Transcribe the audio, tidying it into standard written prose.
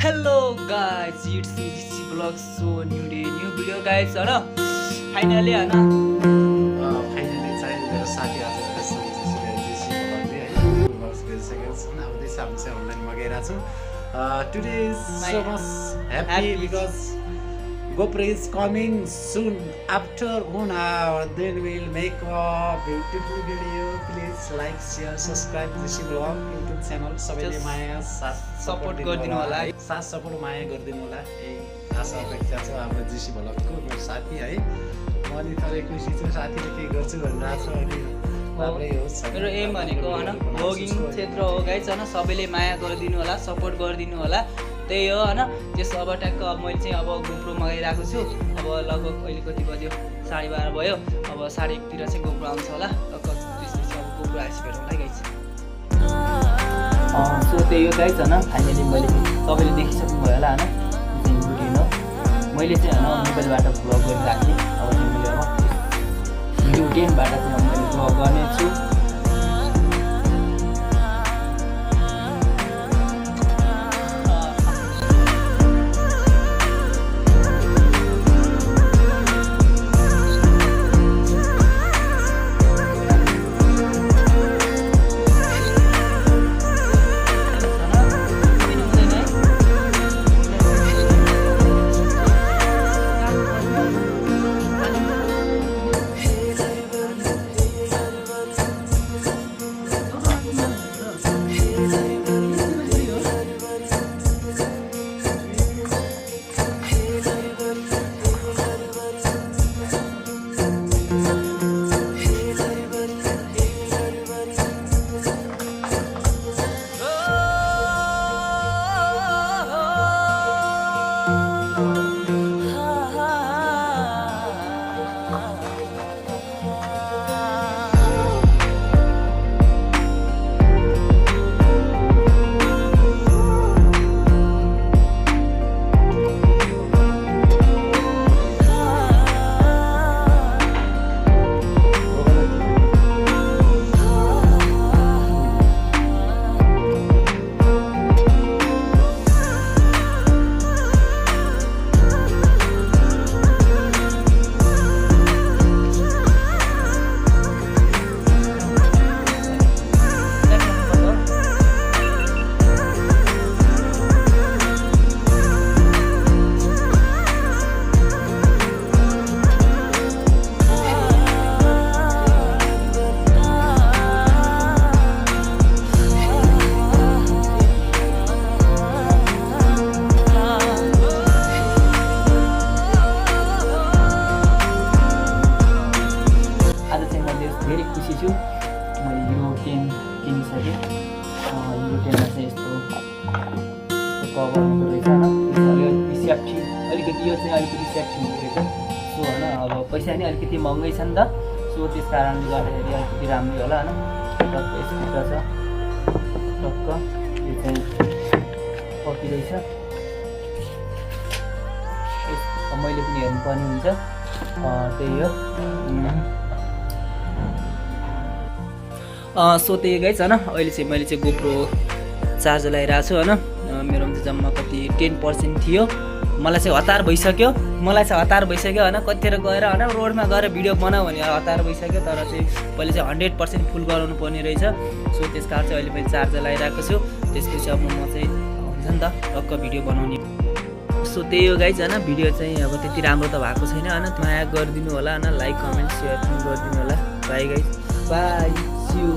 Hello guys, it's me GC Vlog. So new day, new video guys. है ना finally है ना finally चाहिँ मेरो साथी आजको सम्झिसक्यो GC भ्लगले हैन भ्लग्स गरिसकेको छु आउँदैछ हामी चाहिँ अनलाइनमा गइरहेको छु today is so much happy because GoPro is coming soon after 1 hour then we'll make a beautiful video. Please like, share, subscribe GC Vlog YouTube channel. सबैले माया साथ सपोर्ट गरिदिनु होला है, साथ सपोर्ट माया गरिदिनु होला। यही आशा अपेक्षा छ हाम्रो GC Vlogको मेरो साथी है। म अलि थोरै खुसी छु साथीले के गर्छु भनिरहेको छ अनि राम्रै होस्। मेरो एम भनेको हैन भ्लगिङ क्षेत्र हो गाइस हैन, सबैले माया गरिदिनु होला, सपोर्ट गरिदिनु होला। त्यही हो हैन। त्यसो अब ट्याक्क मैले चाहिँ अब GoPro मगाइरहेको छु। अब लगभग अहिले कति बज्यो 12:30 भयो। अब 1:30 तिर चाहिँ GoPro आउँछ होला। टक्क त्यसपछि अब GoPro आइस भेटौँला गाइस। सो त्यही हो गाइस हैन, फाइनली मैले तपाईले देखिसक्नु भयो होला हैन। चाहिँ भिडियो मैले चाहिँ हैन मोबाइलबाट भ्लग गरिरहेको थिएँ। अब चाहिँ भिडियो 10 बाट चाहिँ मैले भ्लग गर्ने छु। धेरै खुसी छु। मैले Hero 10 किनिसकेँ। Hero 10 मा चाहिँ यस्तो कभर हुँदो रहेछ हैन। अलिकति सेफ्टी अलिकति यो चाहिँ अलिकति सेफ्टी हुँदो रहेछ। सो हैन अब पैसा नि अलिकति महँगै छ नि त। सो त्यस कारणले गर्दाखेरि अलिकति राम्रो होला हैन। टक्क यसभित्र छ। टक्क यो चाहिँ कति रहेछ। मैले पनि हेर्नुपर्ने हुन्छ। त्यही हो। सो त्यही गाइस हैन, अहिले चाहिँ मैले चाहिँ GoPro चार्ज लगाइरहेको छु हैन। मेरोमा चाहिँ जम्मा कति 10% थियो। मलाई चाहिँ हतार भइसक्यो हैन। कतिखेर गएर हैन रोडमा गएर भिडियो बनाऊ भने हतार भइसक्यो। तर चाहिँ पहिले चाहिँ 100% फुल गराउनु पर्ने रहेछ। सो त्यस कारण चाहिँ अहिले मैले चार्ज लगाइरहेको छु। त्यसपछि अब म चाहिँ हुन्छ नि त टक्क भिडियो बनाउने। सो त्यही हो गाइस हैन, भिडियो चाहिँ अब त्यति राम्रो त भएको छैन हैन। माया गरिदिनु होला हैन, लाइक कमेन्ट सेयर पनि गरिदिनु होला। Bye guys, bye, see you.